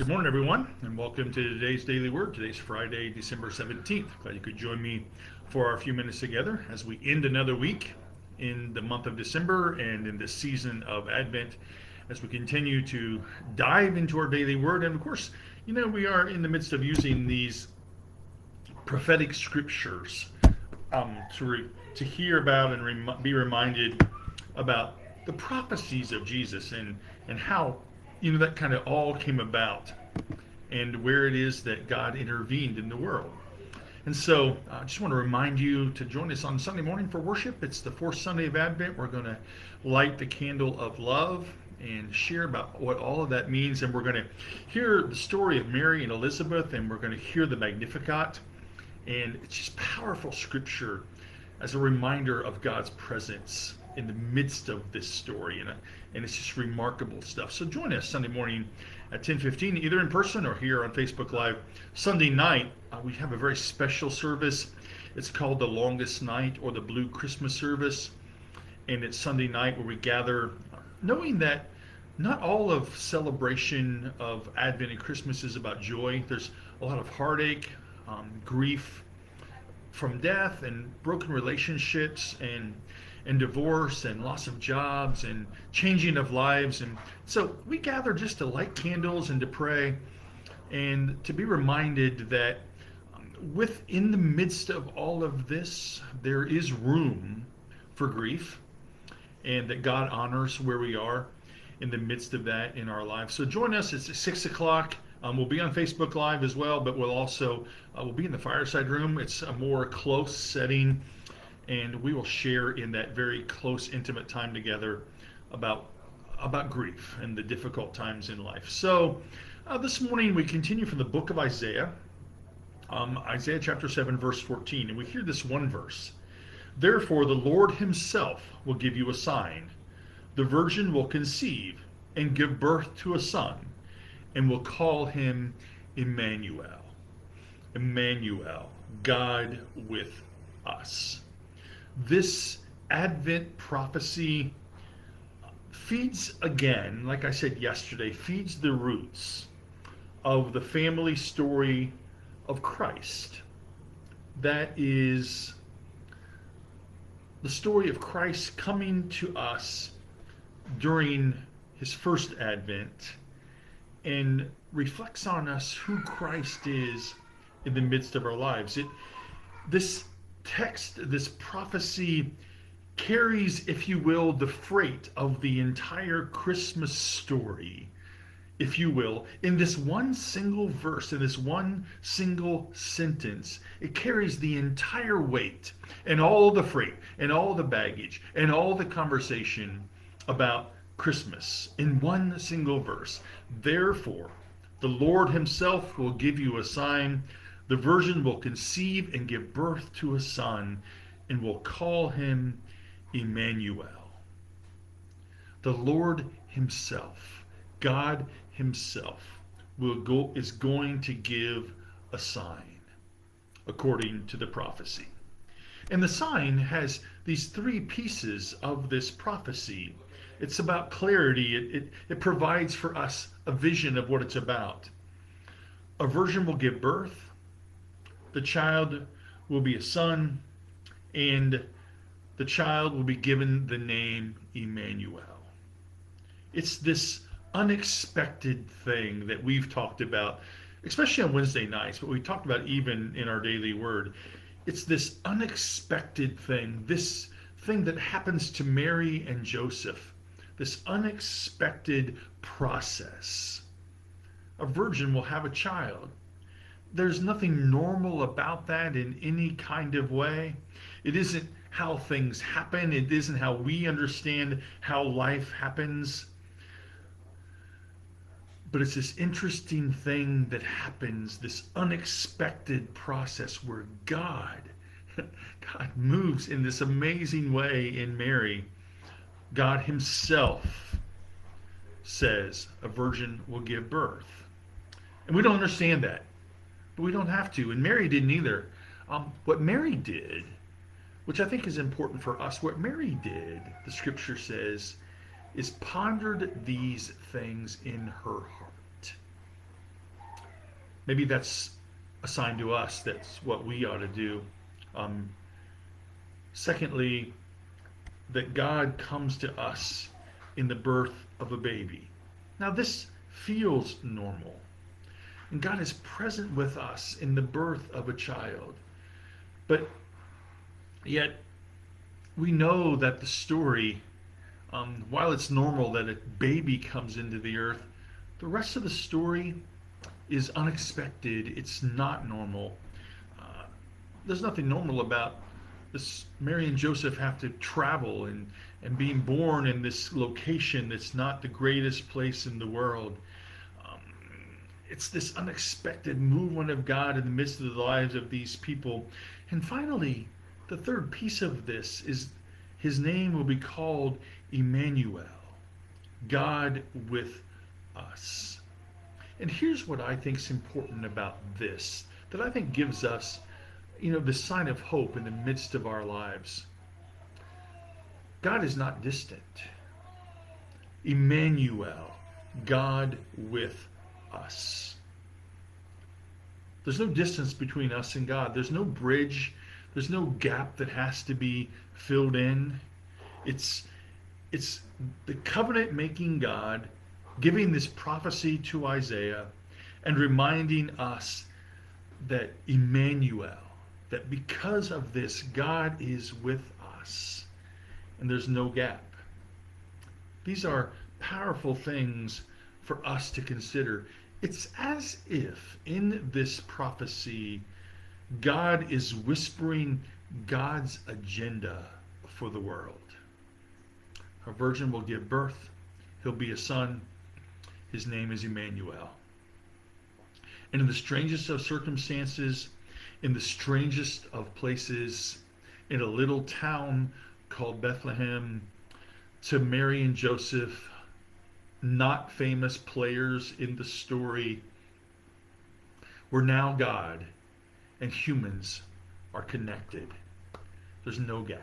Good morning, everyone, and welcome to today's Daily Word. Today's Friday, December 17th. Glad you could join me for our few minutes together as we end another week in the month of December and in this season of Advent as we continue to dive into our daily Word. And of course, we are in the midst of using these prophetic scriptures to hear about and be reminded about the prophecies of Jesus and how that kind of all came about and where it is that God intervened in the world. And so I just want to remind you to join us on Sunday morning for worship. It's the fourth Sunday of Advent. We're going to light the candle of love and share about what all of that means. And we're going to hear the story of Mary and Elizabeth, and we're going to hear the Magnificat. And it's just powerful scripture as a reminder of God's presence in the midst of this story, and it's just remarkable stuff. So join us Sunday morning at 10:15, either in person or here on Facebook Live. Sunday night, we have a very special service. It's called the Longest Night, or the Blue Christmas Service, and it's Sunday night where we gather, knowing that not all of celebration of Advent and Christmas is about joy. There's a lot of heartache, grief from death, and broken relationships, and divorce, and loss of jobs, and changing of lives. And so we gather just to light candles and to pray and to be reminded that within the midst of all of this, there is room for grief, and that God honors where we are in the midst of that in our lives. So join us. It's at 6 o'clock. We'll be on Facebook Live as well, but we'll be in the fireside room. It's a more close setting, and we will share in that very close, intimate time together about grief and the difficult times in life. So this morning we continue from the book of Isaiah, Isaiah chapter 7, verse 14, and we hear this one verse. Therefore the Lord himself will give you a sign. The virgin will conceive and give birth to a son, and will call him Emmanuel. Emmanuel, God with us. This Advent prophecy feeds, again, like I said yesterday, feeds the roots of the family story of Christ. That is the story of Christ coming to us during his first Advent, and reflects on us who Christ is in the midst of our lives. This text, this prophecy, carries, if you will, the freight of the entire Christmas story, if you will, in this one single verse, in this one single sentence. It carries the entire weight and all the freight and all the baggage and all the conversation about Christmas in one single verse. Therefore, the Lord himself will give you a sign. The virgin will conceive and give birth to a son, and will call him Emmanuel. The Lord himself, God himself, is going to give a sign, according to the prophecy. And the sign has these three pieces of this prophecy. It's about clarity. It provides for us a vision of what it's about. A virgin will give birth. The child will be a son, and the child will be given the name Emmanuel. It's this unexpected thing that we've talked about, especially on Wednesday nights, but we talked about even in our daily word. It's this unexpected thing, this thing that happens to Mary and Joseph, this unexpected process. A virgin will have a child. There's nothing normal about that in any kind of way. It isn't how things happen. It isn't how we understand how life happens. But it's this interesting thing that happens, this unexpected process where God moves in this amazing way in Mary. God himself says a virgin will give birth. And we don't understand that, but we don't have to. And Mary didn't either. What Mary did, which I think is important for us, what Mary did, the scripture says, is pondered these things in her heart. Maybe that's a sign to us that's what we ought to do. Um, Secondly, that God comes to us in the birth of a baby. Now, this feels normal. And God is present with us in the birth of a child. But yet, we know that the story, while it's normal that a baby comes into the earth, the rest of the story is unexpected. It's not normal. Uh, there's nothing normal about this. Mary and Joseph have to travel and being born in this location that's not the greatest place in the world. Um, it's this unexpected movement of God in the midst of the lives of these people. And finally, the third piece of this is his name will be called Emmanuel, God with us. And here's what I think is important about this, that I think gives us, the sign of hope in the midst of our lives. God is not distant. Emmanuel, God with us. There's no distance between us and God. There's no bridge. There's no gap that has to be filled in. It's the covenant-making God giving this prophecy to Isaiah and reminding us that Emmanuel, that because of this, God is with us and there's no gap. These are powerful things for us to consider. It's as if in this prophecy, God is whispering God's agenda for the world. A virgin will give birth. He'll be a son. His name is Emmanuel. And in the strangest of circumstances, in the strangest of places, in a little town called Bethlehem, to Mary and Joseph, not famous players in the story, where now God and humans are connected. There's no gap.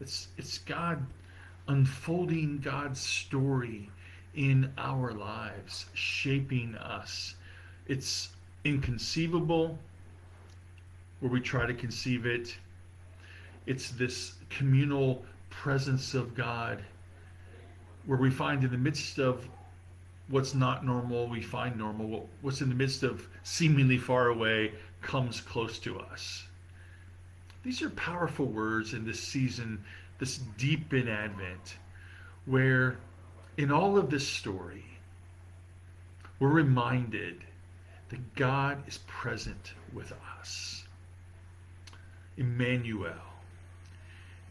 It's God unfolding God's story in our lives, shaping us. It's inconceivable where we try to conceive it. It's this communal presence of God where we find in the midst of what's not normal, we find normal. What's in the midst of seemingly far away comes close to us. These are powerful words in this season, this deep in Advent, where in all of this story, we're reminded that God is present with us. Emmanuel.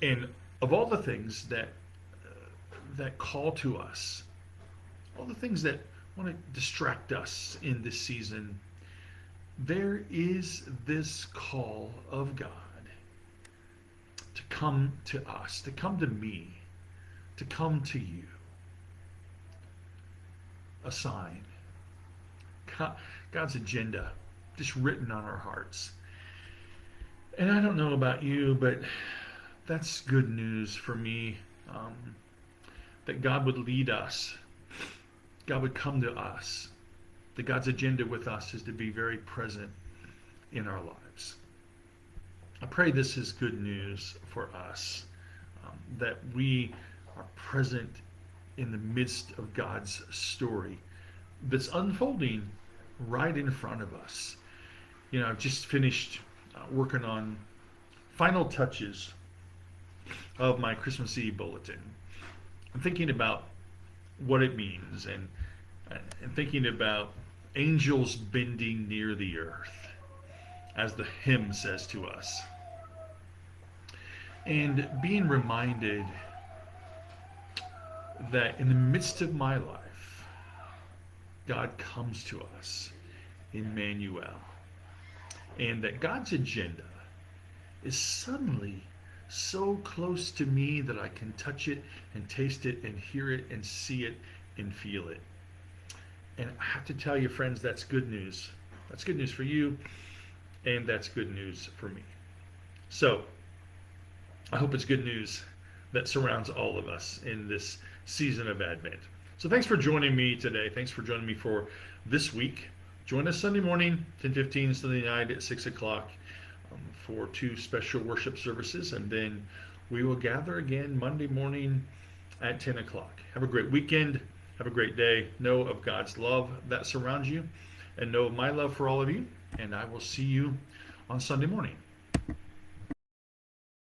And of all the things that call to us, all the things that want to distract us in this season, there is this call of God to come to us, to come to me, to come to you. A sign. God's agenda just written on our hearts. And I don't know about you, but that's good news for me, that God would lead us. God would come to us. That God's agenda with us is to be very present in our lives. I pray this is good news for us, that we are present in the midst of God's story that's unfolding right in front of us. I've just finished working on final touches of my Christmas Eve bulletin. I'm thinking about what it means and thinking about angels bending near the earth, as the hymn says to us. And being reminded that in the midst of my life, God comes to us, Emmanuel. And that God's agenda is suddenly so close to me that I can touch it and taste it and hear it and see it and feel it. And I have to tell you, friends, that's good news. That's good news for you, and that's good news for me. So, I hope it's good news that surrounds all of us in this season of Advent. So thanks for joining me today. Thanks for joining me for this week. Join us Sunday morning, 10:15, Sunday night at 6 o'clock for two special worship services. And then we will gather again Monday morning at 10 o'clock. Have a great weekend. Have a great day. Know of God's love that surrounds you and know of my love for all of you. And I will see you on Sunday morning.